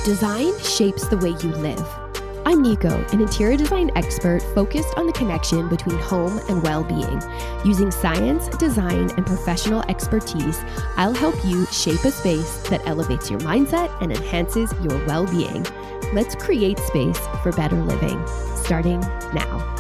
Design shapes the way you live. I'm Nico, an interior design expert focused on the connection between home and well-being. Using science, design, and professional expertise, I'll help you shape a space that elevates your mindset and enhances your well-being. Let's create space for better living, starting now.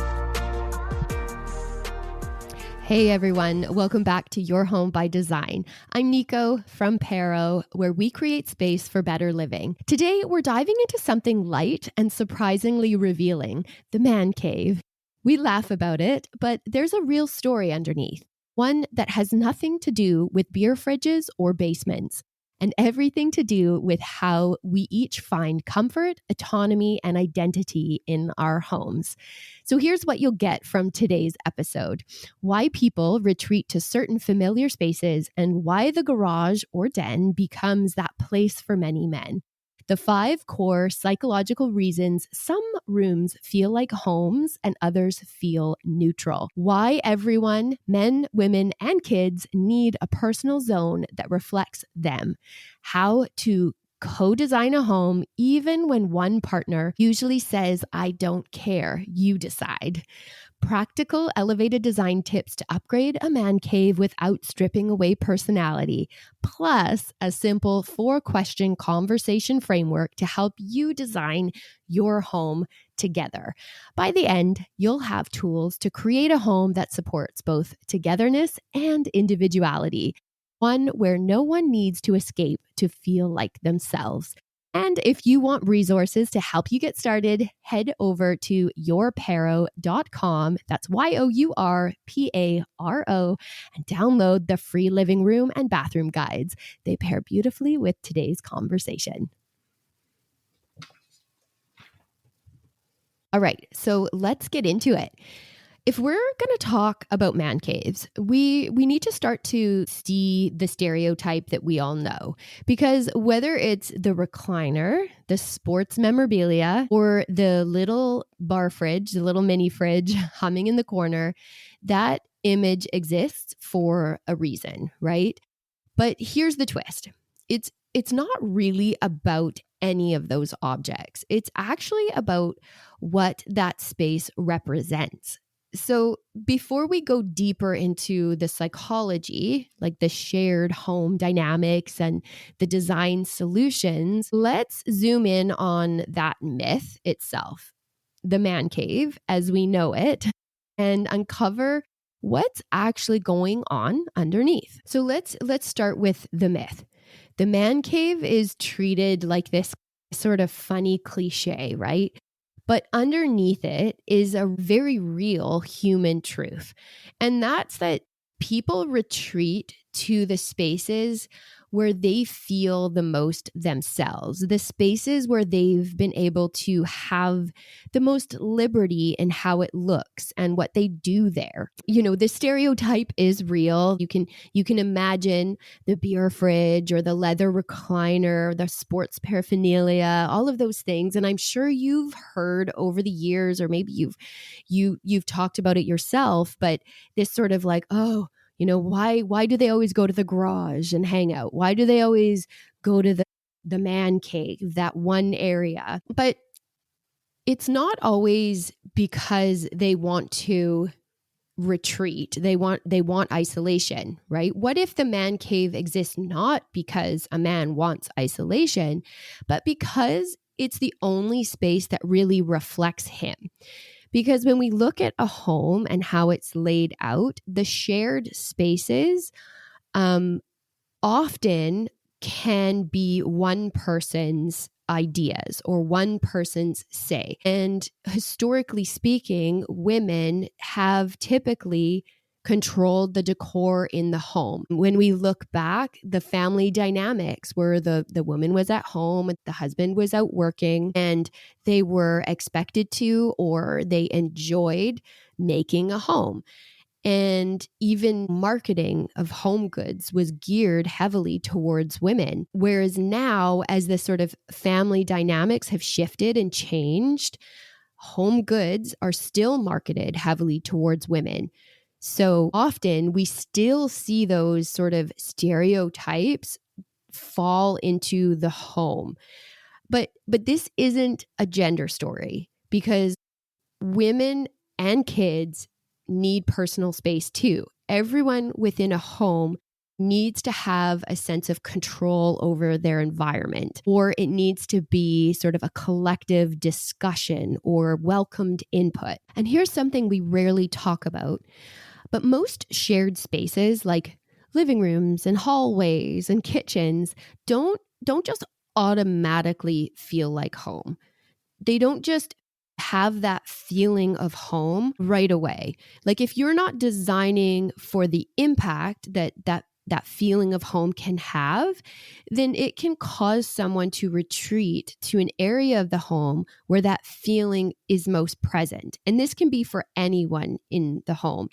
Hey everyone, welcome back to Your Home by Design. I'm Nico from Pero, where we create space for better living. Today, we're diving into something light and surprisingly revealing, the man cave. We laugh about it, but there's a real story underneath, one that has nothing to do with beer fridges or basements, and everything to do with how we each find comfort, autonomy, and identity in our homes. So here's what you'll get from today's episode: why people retreat to certain familiar spaces and why the garage or den becomes that place for many men. The 5 core psychological reasons some rooms feel like homes and others feel neutral. Why everyone, men, women, and kids, need a personal zone that reflects them. How to co-design a home even when one partner usually says, "I don't care, you decide." Practical elevated design tips to upgrade a man cave without stripping away personality, plus a simple 4-question conversation framework to help you design your home together. By the end, you'll have tools to create a home that supports both togetherness and individuality, one where no one needs to escape to feel like themselves. And if you want resources to help you get started, head over to yourparo.com. That's YOURPARO, and download the free living room and bathroom guides. They pair beautifully with today's conversation. All right, so let's get into it. If we're going to talk about man caves, we need to start to see the stereotype that we all know. Because whether it's the recliner, the sports memorabilia, or the little bar fridge, the little mini fridge humming in the corner, that image exists for a reason, right? But here's the twist. It's not really about any of those objects. It's actually about what that space represents. So before we go deeper into the psychology, like the shared home dynamics and the design solutions, let's zoom in on that myth itself, the man cave as we know it, and uncover what's actually going on underneath. So let's start with the myth. The man cave is treated like this sort of funny cliche, right? But underneath it is a very real human truth. And that's that people retreat to the spaces where they feel the most themselves, the spaces where they've been able to have the most liberty in how it looks and what they do there. You know, the stereotype is real. You can imagine the beer fridge or the leather recliner, the sports paraphernalia, all of those things. And I'm sure you've heard over the years, or maybe you've talked about it yourself, but this sort of like, oh, you know, why do they always go to the garage and hang out? Why do they always go to the man cave, that one area? But it's not always because they want to retreat. They want isolation, right? What if the man cave exists not because a man wants isolation, but because it's the only space that really reflects him? Because when we look at a home and how it's laid out, the shared spaces often can be one person's ideas or one person's say. And historically speaking, women have typically controlled the decor in the home. When we look back, the family dynamics where the woman was at home, the husband was out working, and they were expected to, or they enjoyed making a home. And even marketing of home goods was geared heavily towards women. Whereas now, as the sort of family dynamics have shifted and changed, home goods are still marketed heavily towards women. So often we still see those sort of stereotypes fall into the home. But this isn't a gender story, because women and kids need personal space too. Everyone within a home needs to have a sense of control over their environment, or it needs to be sort of a collective discussion or welcomed input. And here's something we rarely talk about, but most shared spaces like living rooms and hallways and kitchens don't just automatically feel like home. They don't just have that feeling of home right away. Like, if you're not designing for the impact that feeling of home can have, then it can cause someone to retreat to an area of the home where that feeling is most present. And this can be for anyone in the home.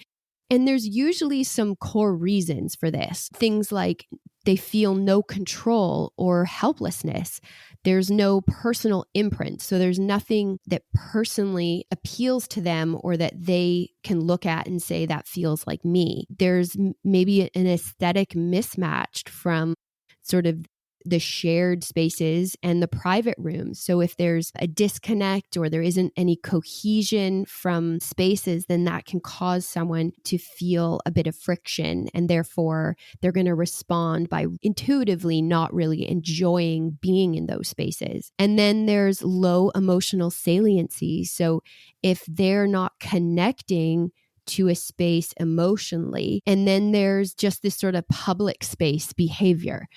And there's usually some core reasons for this. Things like they feel no control or helplessness. There's no personal imprint. So there's nothing that personally appeals to them or that they can look at and say, that feels like me. There's maybe an aesthetic mismatch from sort of the shared spaces and the private rooms. So if there's a disconnect or there isn't any cohesion from spaces, then that can cause someone to feel a bit of friction, and therefore they're going to respond by intuitively not really enjoying being in those spaces. And then there's low emotional saliency. So if they're not connecting to a space emotionally. And then there's just this sort of public space behavior.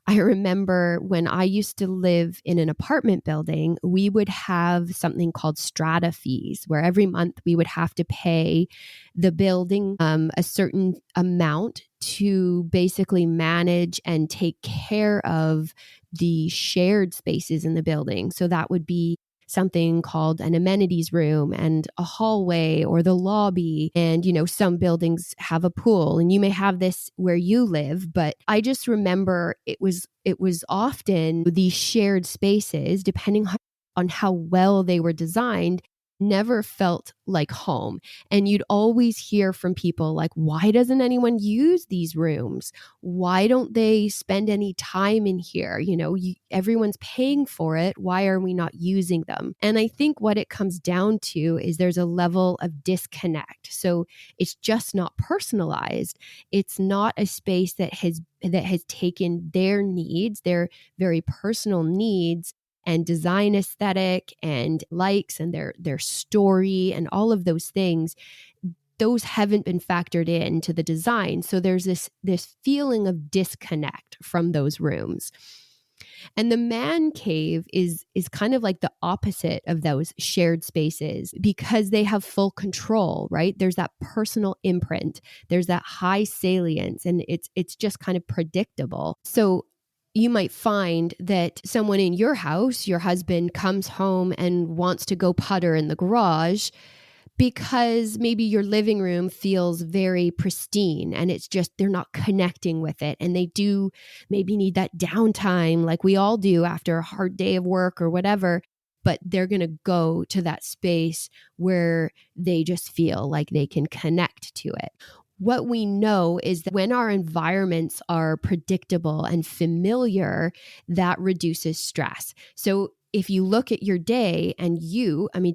I remember when I used to live in an apartment building, we would have something called strata fees, where every month we would have to pay the building a certain amount to basically manage and take care of the shared spaces in the building. So that would be something called an amenities room and a hallway or the lobby. And, some buildings have a pool, and you may have this where you live. But I just remember it was often these shared spaces, depending on how well they were designed, never felt like home. And you'd always hear from people like, why doesn't anyone use these rooms? Why don't they spend any time in here? Everyone's paying for it. Why are we not using them? And I think what it comes down to is there's a level of disconnect. So it's just not personalized. It's not a space that has taken their needs, their very personal needs, and design aesthetic and likes and their story and all of those things. Those haven't been factored into the design. So there's this feeling of disconnect from those rooms. And the man cave is kind of like the opposite of those shared spaces, because they have full control, right? There's that personal imprint. There's that high salience, and it's just kind of predictable. So you might find that someone in your house, your husband, comes home and wants to go putter in the garage because maybe your living room feels very pristine and it's just they're not connecting with it. And they do maybe need that downtime like we all do after a hard day of work or whatever. But they're going to go to that space where they just feel like they can connect to it. What we know is that when our environments are predictable and familiar, that reduces stress. So if you look at your day and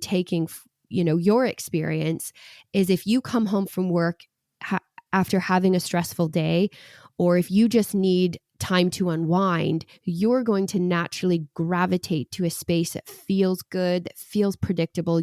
taking, your experience is if you come home from work after having a stressful day, or if you just need time to unwind, you're going to naturally gravitate to a space that feels good, that feels predictable.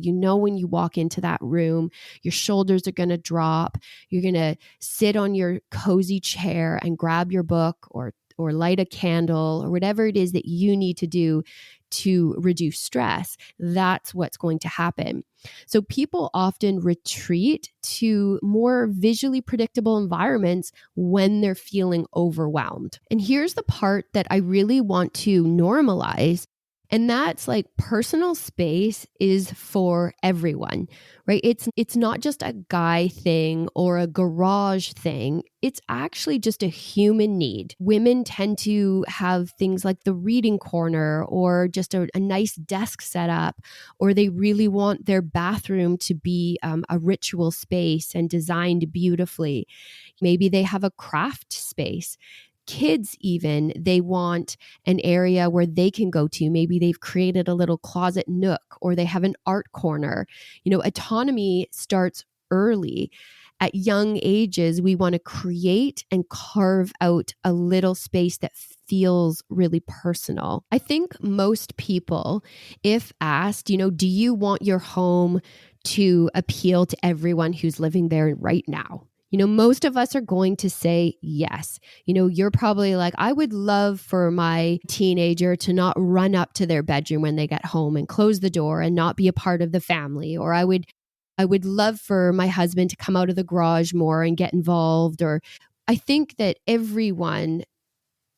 When you walk into that room, your shoulders are going to drop. You're going to sit on your cozy chair and grab your book or light a candle or whatever it is that you need to do to reduce stress. That's what's going to happen. So people often retreat to more visually predictable environments when they're feeling overwhelmed. And here's the part that I really want to normalize. And that's like personal space is for everyone, right? It's not just a guy thing or a garage thing. It's actually just a human need. Women tend to have things like the reading corner or just a nice desk setup, or they really want their bathroom to be a ritual space and designed beautifully. Maybe they have a craft space. kids even, they want an area where they can go to. Maybe they've created a little closet nook or they have an art corner. Autonomy starts early. At young ages, we want to create and carve out a little space that feels really personal. I think most people, if asked, do you want your home to appeal to everyone who's living there right now? Most of us are going to say yes. You're probably like, I would love for my teenager to not run up to their bedroom when they get home and close the door and not be a part of the family. Or I would love for my husband to come out of the garage more and get involved. Or I think that everyone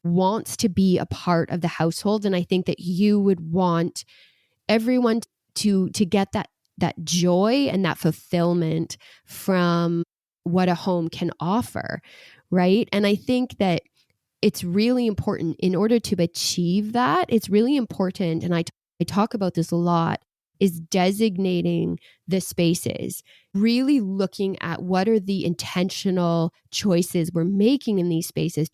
wants to be a part of the household. And I think that you would want everyone to get that joy and that fulfillment from what a home can offer, right? And I think that it's really important in order to achieve that. It's really important, and I talk about this a lot, is designating the spaces, really looking at what are the intentional choices we're making in these spaces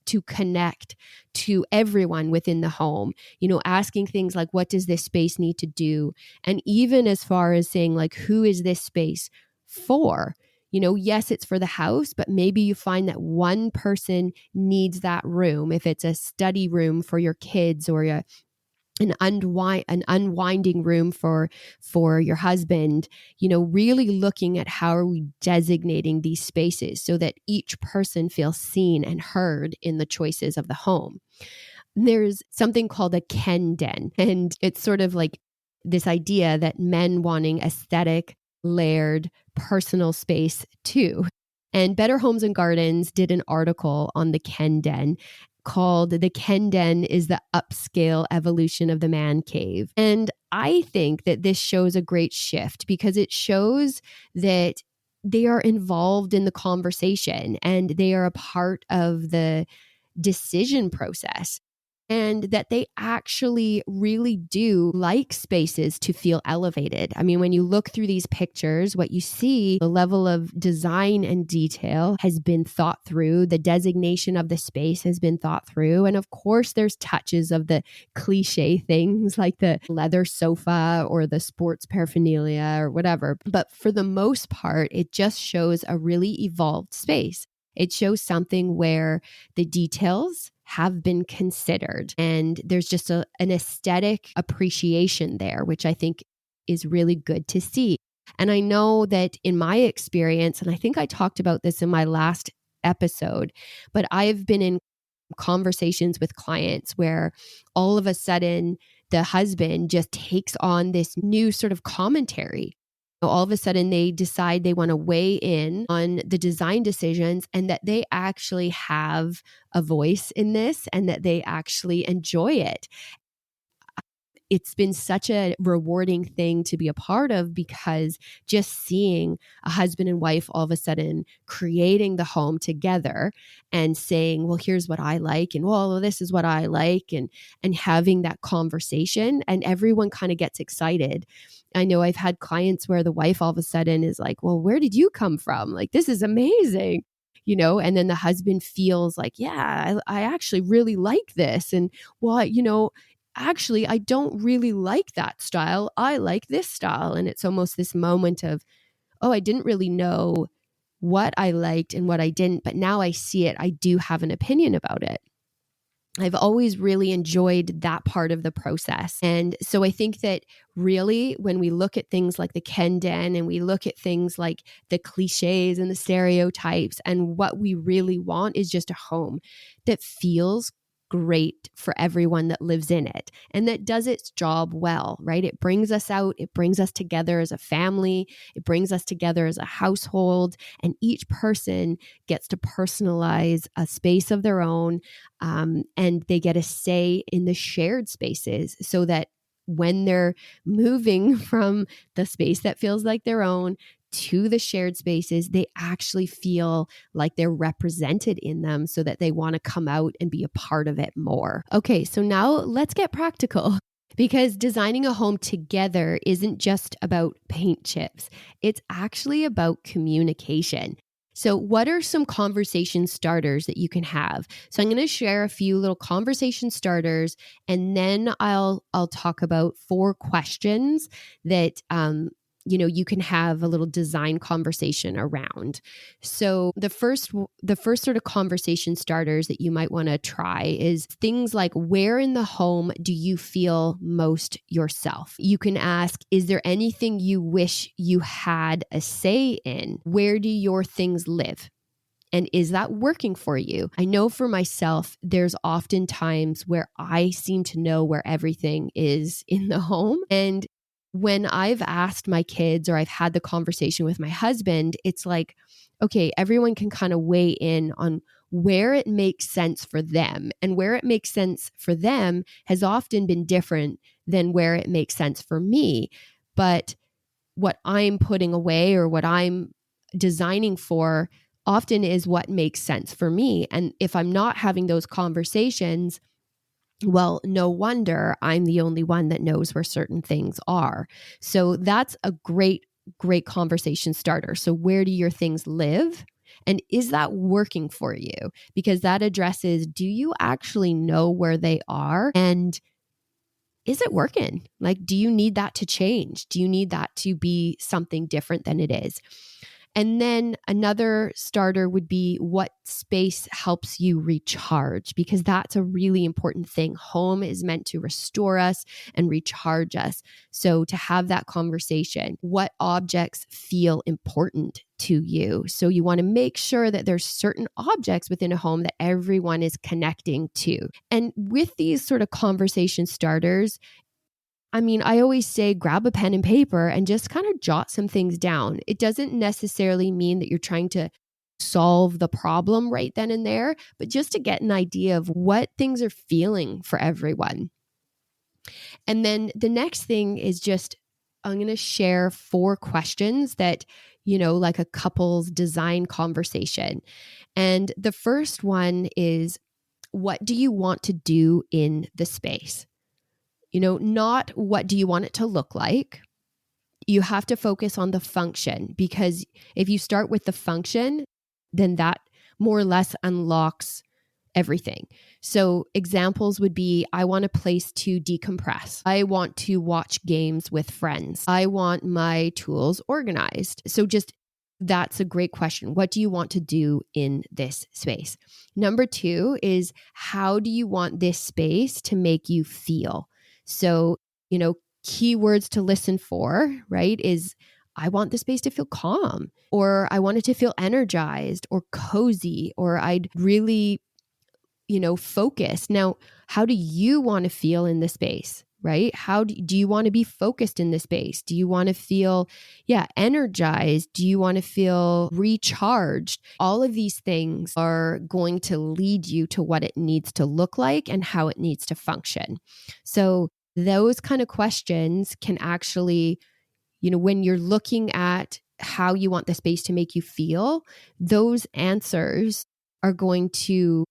to connect to everyone within the home, asking things like, what does this space need to do? And even as far as saying, like, who is this space for? Yes, it's for the house, but maybe you find that one person needs that room. If it's a study room for your kids or an unwinding room for your husband, really looking at how are we designating these spaces so that each person feels seen and heard in the choices of the home. There's something called a Ken den, and it's sort of like this idea that men wanting aesthetic, layered, personal space too. And Better Homes and Gardens did an article on the Ken den called "The Ken Den is the Upscale Evolution of the Man Cave." And I think that this shows a great shift because it shows that they are involved in the conversation and they are a part of the decision process. And that they actually really do like spaces to feel elevated. I mean, when you look through these pictures, what you see, the level of design and detail has been thought through. The designation of the space has been thought through. And of course, there's touches of the cliche things like the leather sofa or the sports paraphernalia or whatever. But for the most part, it just shows a really evolved space. It shows something where the details have been considered and there's just an aesthetic appreciation there, which I think is really good to see. And I know that in my experience, and I think I talked about this in my last episode, but I've been in conversations with clients where all of a sudden the husband just takes on this new sort of commentary. All of a sudden they decide they want to weigh in on the design decisions and that they actually have a voice in this and that they actually enjoy it. It's been such a rewarding thing to be a part of because just seeing a husband and wife all of a sudden creating the home together and saying, well, here's what I like, and well, this is what I like, and having that conversation, and everyone kind of gets excited. I know I've had clients where the wife all of a sudden is like, well, where did you come from? Like, this is amazing. And then the husband feels like, yeah, I actually really like this. And well, actually, I don't really like that style. I like this style. And it's almost this moment of, oh, I didn't really know what I liked and what I didn't, but now I see it. I do have an opinion about it. I've always really enjoyed that part of the process. And so I think that really when we look at things like the Ken den and we look at things like the cliches and the stereotypes, and what we really want is just a home that feels great for everyone that lives in it and that does its job well, right? It brings us out, it brings us together as a family, it brings us together as a household, and each person gets to personalize a space of their own, and they get a say in the shared spaces so that when they're moving from the space that feels like their own to the shared spaces, they actually feel like they're represented in them so that they want to come out and be a part of it more. Okay, so now let's get practical, because designing a home together isn't just about paint chips. It's actually about communication. So what are some conversation starters that you can have? So I'm going to share a few little conversation starters, and then I'll talk about 4 questions that you can have a little design conversation around. So the first sort of conversation starters that you might want to try is things like, where in the home do you feel most yourself? You can ask, is there anything you wish you had a say in? Where do your things live? And is that working for you? I know for myself, there's often times where I seem to know where everything is in the home. And when I've asked my kids or I've had the conversation with my husband, it's like, okay, everyone can kind of weigh in on where it makes sense for them. And where it makes sense for them has often been different than where it makes sense for me. But what I'm putting away or what I'm designing for often is what makes sense for me. And if I'm not having those conversations, well, no wonder I'm the only one that knows where certain things are. So that's a great conversation starter. So where do your things live? And is that working for you? Because that addresses, do you actually know where they are? And is it working? Like, do you need that to change? Do you need that to be something different than it is? And then another starter would be, what space helps you recharge? Because that's a really important thing. Home is meant to restore us and recharge us. So to have that conversation, what objects feel important to you? So you want to make sure that there's certain objects within a home that everyone is connecting to. And with these sort of conversation starters, I mean, I always say grab a pen and paper and just kind of jot some things down. It doesn't necessarily mean that you're trying to solve the problem right then and there, but just to get an idea of what things are feeling for everyone. And then the next thing is just, I'm going to share 4 questions that, like a couple's design conversation. And the first one is, what do you want to do in the space? Not what do you want it to look like. You have to focus on the function, because if you start with the function, then that more or less unlocks everything. So examples would be, I want a place to decompress. I want to watch games with friends. I want my tools organized. So just that's a great question. What do you want to do in this space? Number 2 is, how do you want this space to make you feel? So, keywords to listen for, right, is I want the space to feel calm, or I want it to feel energized or cozy, or I'd really, focus. Now, how do you want to feel in the space, right? How do you want to be focused in the space? Do you want to feel, energized? Do you want to feel recharged? All of these things are going to lead you to what it needs to look like and how it needs to function. So those kind of questions can actually, when you're looking at how you want the space to make you feel, those answers are going to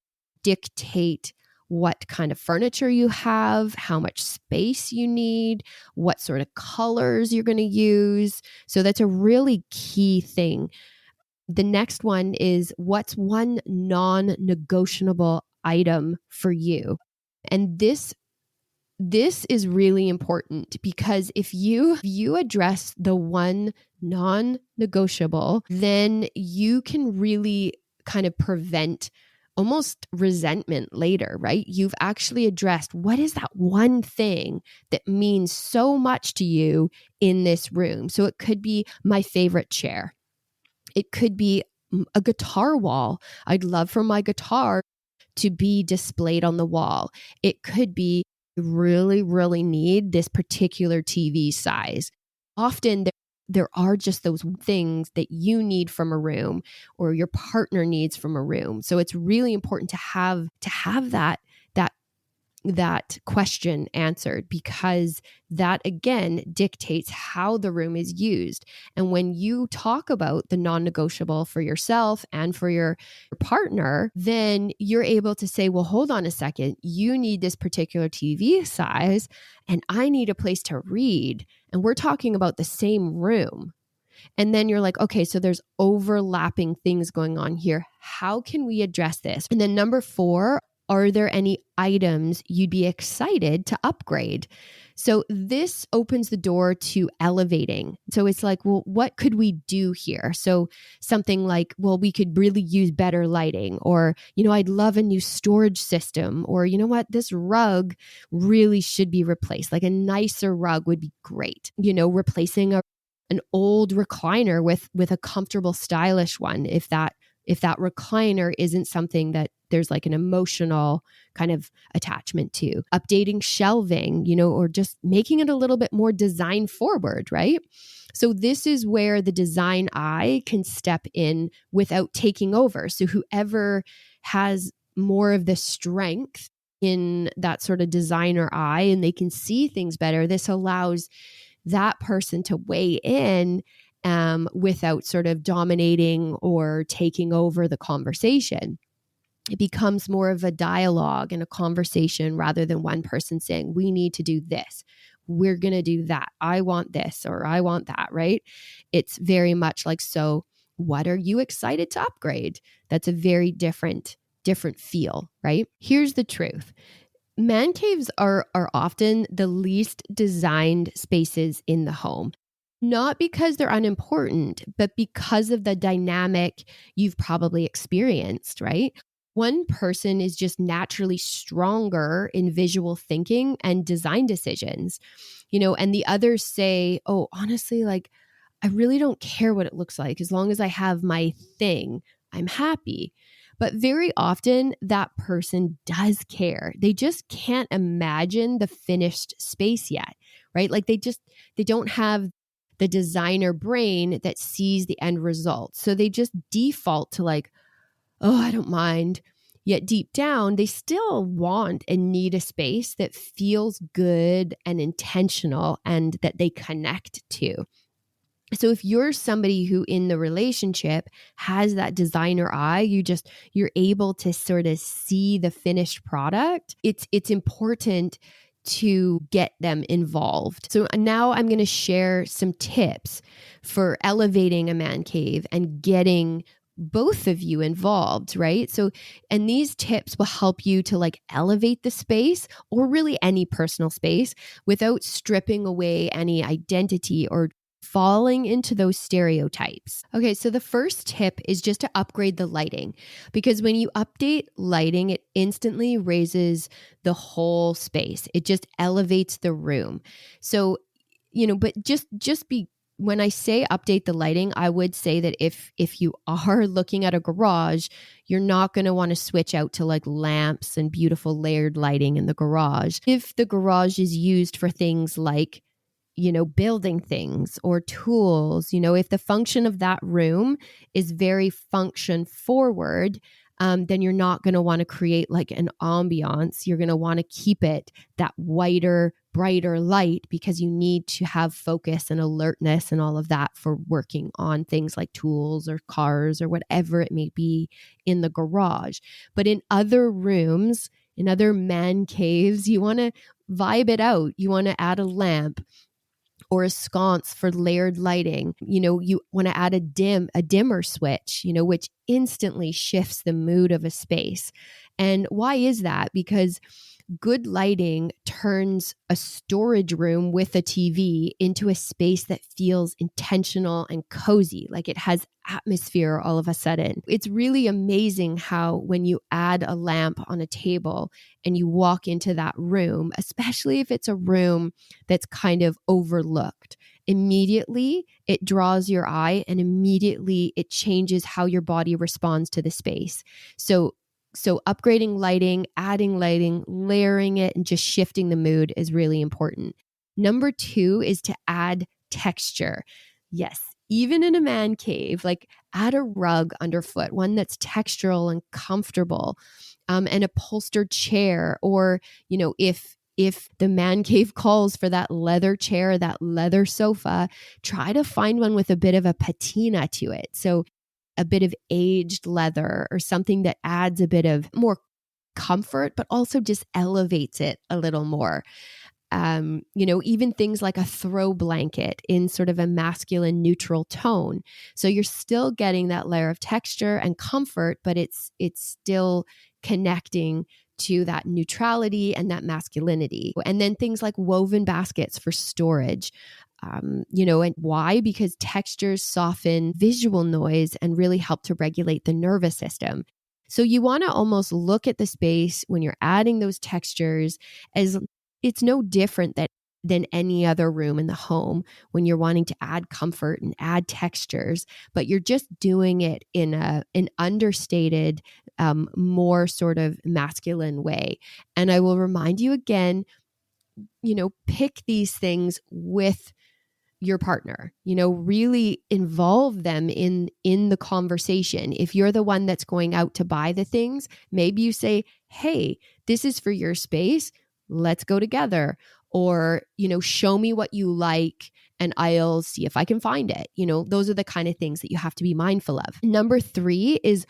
dictate what kind of furniture you have, how much space you need, what sort of colors you're going to use. So that's a really key thing. The next one is, what's one non-negotiable item for you? And this is really important, because if you address the one non-negotiable, then you can really kind of prevent almost resentment later, right? You've actually addressed, what is that one thing that means so much to you in this room? So it could be my favorite chair. It could be a guitar wall. I'd love for my guitar to be displayed on the wall. It could be, really, really need this particular TV size. Often there are just those things that you need from a room or your partner needs from a room. So it's really important to have that question answered, because that again dictates how the room is used. And when you talk about the non-negotiable for yourself and for your partner, then you're able to say, well, hold on a second, you need this particular TV size and I need a place to read. And we're talking about the same room. And then you're like, okay, so there's overlapping things going on here. How can we address this? And then number 4, are there any items you'd be excited to upgrade? So this opens the door to elevating. So it's like, well, what could we do here? So something like, well, we could really use better lighting, or, I'd love a new storage system, or, you know what, this rug really should be replaced. Like a nicer rug would be great. Replacing an old recliner with a comfortable, stylish one. If that recliner isn't something that there's like an emotional kind of attachment to. Updating shelving, or just making it a little bit more design forward, right? So this is where the design eye can step in without taking over. So whoever has more of the strength in that sort of designer eye and they can see things better, this allows that person to weigh in without sort of dominating or taking over the conversation. It becomes more of a dialogue and a conversation rather than one person saying, we need to do this. We're going to do that. I want this or I want that, right? It's very much like, so what are you excited to upgrade? That's a very different feel, right? Here's the truth. Man caves are often the least designed spaces in the home. Not because they're unimportant, but because of the dynamic you've probably experienced, right? One person is just naturally stronger in visual thinking and design decisions, and the others say, oh, honestly, like, I really don't care what it looks like. As long as I have my thing, I'm happy. But very often that person does care. They just can't imagine the finished space yet, right? Like they don't have the designer brain that sees the end result. So they just default to like, oh, I don't mind. Yet deep down, they still want and need a space that feels good and intentional and that they connect to. So if you're somebody who in the relationship has that designer eye, you're able to sort of see the finished product. It's important to get them involved. So now I'm going to share some tips for elevating a man cave and getting both of you involved, right? So, and these tips will help you to like elevate the space or really any personal space without stripping away any identity or falling into those stereotypes. Okay, so the first tip is just to upgrade the lighting, because when you update lighting, it instantly raises the whole space. It just elevates the room. So, but just be when I say update the lighting, I would say that if you are looking at a garage, you're not going to want to switch out to like lamps and beautiful layered lighting in the garage. If the garage is used for things like building things or tools, if the function of that room is very function forward, then you're not going to want to create like an ambiance. You're going to want to keep it that whiter, brighter light because you need to have focus and alertness and all of that for working on things like tools or cars or whatever it may be in the garage. But in other rooms, in other man caves, you want to vibe it out. You want to add a lamp or a sconce for layered lighting. You want to add a dimmer switch, which instantly shifts the mood of a space. And why is that? Because good lighting turns a storage room with a TV into a space that feels intentional and cozy, like it has atmosphere all of a sudden. It's really amazing how when you add a lamp on a table and you walk into that room, especially if it's a room that's kind of overlooked, immediately it draws your eye and immediately it changes how your body responds to the space. So upgrading lighting, adding lighting, layering it, and just shifting the mood is really important. Number 2 is to add texture. Yes, even in a man cave, like add a rug underfoot, one that's textural and comfortable, an upholstered chair, or, if the man cave calls for that leather chair, that leather sofa, try to find one with a bit of a patina to it. So a bit of aged leather or something that adds a bit of more comfort, but also just elevates it a little more. Even things like a throw blanket in sort of a masculine neutral tone. So you're still getting that layer of texture and comfort, but it's still connecting to that neutrality and that masculinity. And then things like woven baskets for storage. And why? Because textures soften visual noise and really help to regulate the nervous system. So you want to almost look at the space when you're adding those textures as it's no different than any other room in the home when you're wanting to add comfort and add textures, but you're just doing it in an understated, more sort of masculine way. And I will remind you again, pick these things with your partner, really involve them in the conversation. If you're the one that's going out to buy the things, maybe you say, hey, this is for your space. Let's go together. Or, show me what you like and I'll see if I can find it. Those are the kind of things that you have to be mindful of. Number 3 is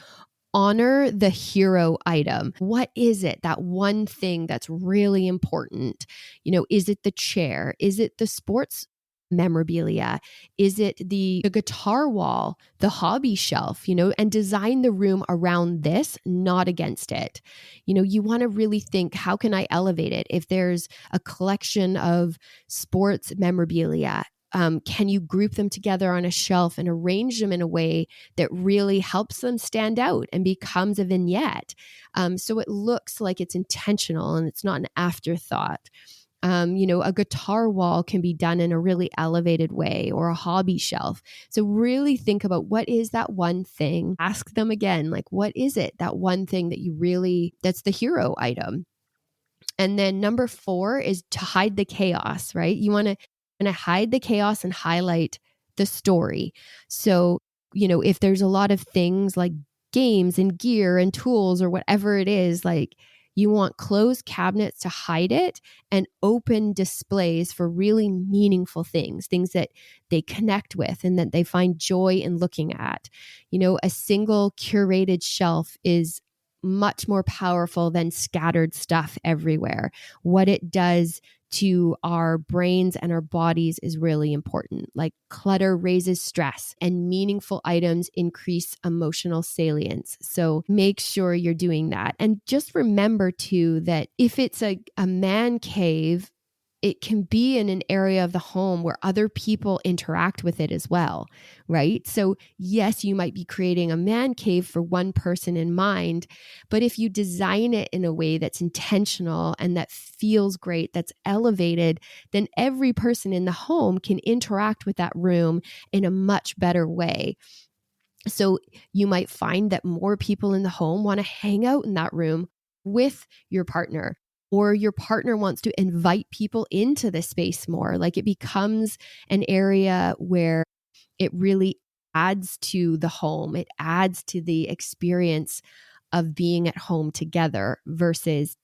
honor the hero item. What is it? That one thing that's really important? Is it the chair? Is it the sports memorabilia? Is it the guitar wall, the hobby shelf, and design the room around this, not against it. You want to really think, how can I elevate it? If there's a collection of sports memorabilia, can you group them together on a shelf and arrange them in a way that really helps them stand out and becomes a vignette? So it looks like it's intentional and it's not an afterthought. A guitar wall can be done in a really elevated way, or a hobby shelf. So really think about, what is that one thing? Ask them again, like, what is it? That one thing that's the hero item. And then number 4 is to hide the chaos, right? You want to hide the chaos and highlight the story. So, if there's a lot of things like games and gear and tools or whatever it is, like, you want closed cabinets to hide it and open displays for really meaningful things that they connect with and that they find joy in looking at. A single curated shelf is much more powerful than scattered stuff everywhere. What it does to our brains and our bodies is really important. Like, clutter raises stress and meaningful items increase emotional salience. So make sure you're doing that. And just remember too, that if it's a man cave, it can be in an area of the home where other people interact with it as well, right? So yes, you might be creating a man cave for one person in mind, but if you design it in a way that's intentional and that feels great, that's elevated, then every person in the home can interact with that room in a much better way. So you might find that more people in the home want to hang out in that room with your partner, or your partner wants to invite people into the space more. Like, it becomes an area where it really adds to the home. It adds to the experience of being at home together versus,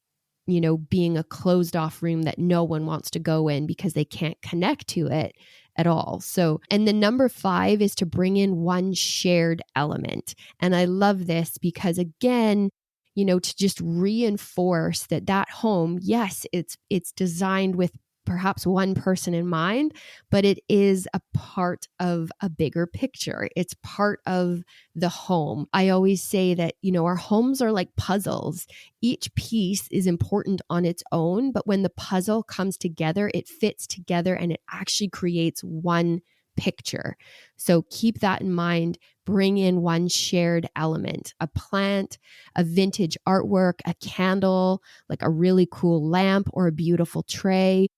being a closed off room that no one wants to go in because they can't connect to it at all. So, and the number 5 is to bring in one shared element. And I love this because, again, to just reinforce that home, yes, it's designed with perhaps one person in mind, but it is a part of a bigger picture. It's part of the home. I always say that, our homes are like puzzles. Each piece is important on its own, but when the puzzle comes together, it fits together and it actually creates one picture. So keep that in mind. Bring in one shared element, a plant, a vintage artwork, a candle, like a really cool lamp or a beautiful tray.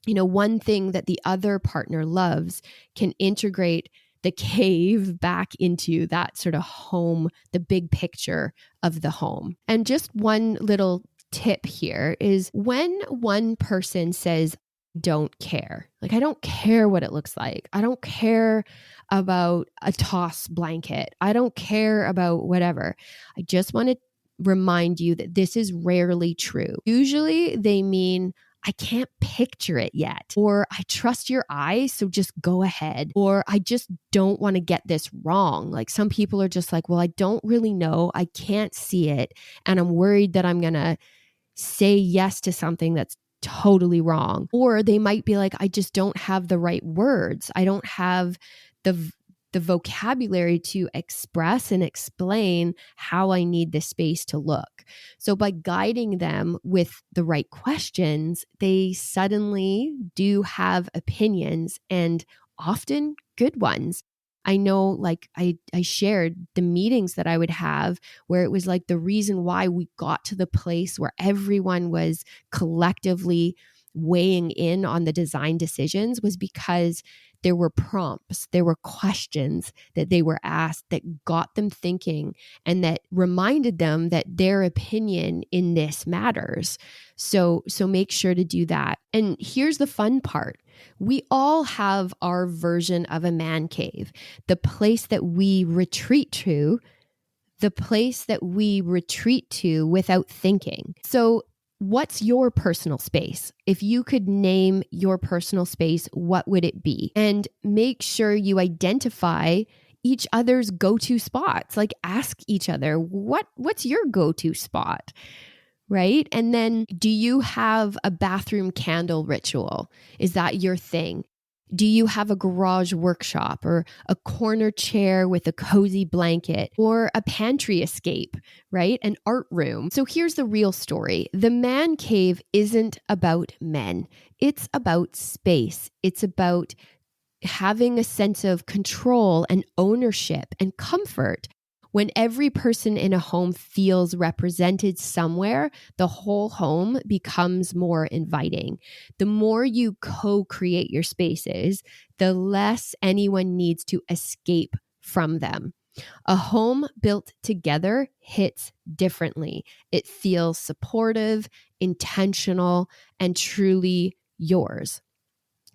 One thing that the other partner loves can integrate the cave back into that sort of home, the big picture of the home. And just one little tip here is, when one person says, don't care, like, I don't care what it looks like, I don't care about a toss blanket, I don't care about whatever, I just want to remind you that this is rarely true. Usually they mean, I can't picture it yet, or I trust your eyes, so just go ahead, or I just don't want to get this wrong. Like, some people are just like, well, I don't really know, I can't see it, and I'm worried that I'm going to say yes to something that's totally wrong. Or they might be like, I just don't have the right words. I don't have the vocabulary to express and explain how I need this space to look. So by guiding them with the right questions, they suddenly do have opinions, and often good ones. I know, like I shared the meetings that I would have where it was like the reason why we got to the place where everyone was collectively weighing in on the design decisions was because there were prompts, there were questions that they were asked that got them thinking and that reminded them that their opinion in this matters. So make sure to do that. And here's the fun part. We all have our version of a man cave, the place that we retreat to, without thinking. So what's your personal space? If you could name your personal space, what would it be? And make sure you identify each other's go-to spots. Like ask each other, what's your go-to spot? Right? And then do you have a bathroom candle ritual? Is that your thing? Do you have a garage workshop or a corner chair with a cozy blanket or a pantry escape, right? An art room. So here's the real story. The man cave isn't about men. It's about space. It's about having a sense of control and ownership and comfort. When every person in a home feels represented somewhere, the whole home becomes more inviting. The more you co-create your spaces, the less anyone needs to escape from them. A home built together hits differently. It feels supportive, intentional, and truly yours.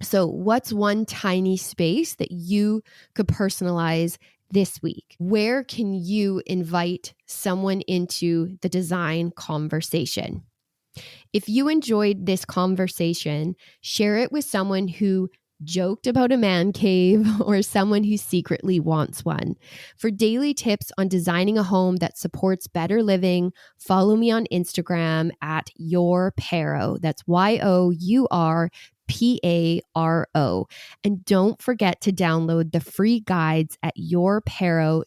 So what's one tiny space that you could personalize this week? Where can you invite someone into the design conversation? If you enjoyed this conversation, share it with someone who joked about a man cave or someone who secretly wants one. For daily tips on designing a home that supports better living, follow me on Instagram at yourparo. That's YOURPARO. And don't forget to download the free guides at yourparo.com.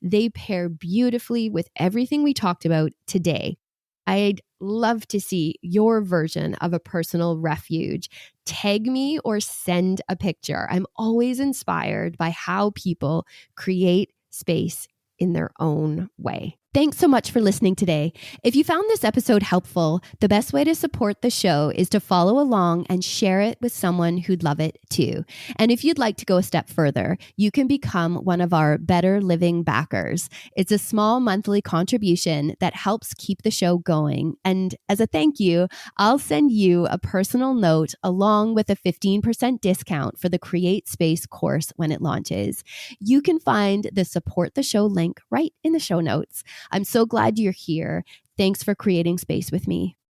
They pair beautifully with everything we talked about today. I'd love to see your version of a personal refuge. Tag me or send a picture. I'm always inspired by how people create space in their own way. Thanks so much for listening today. If you found this episode helpful, the best way to support the show is to follow along and share it with someone who'd love it too. And if you'd like to go a step further, you can become one of our Better Living backers. It's a small monthly contribution that helps keep the show going. And as a thank you, I'll send you a personal note along with a 15% discount for the Create Space course when it launches. You can find the support the show link right in the show notes. I'm so glad you're here. Thanks for creating space with me.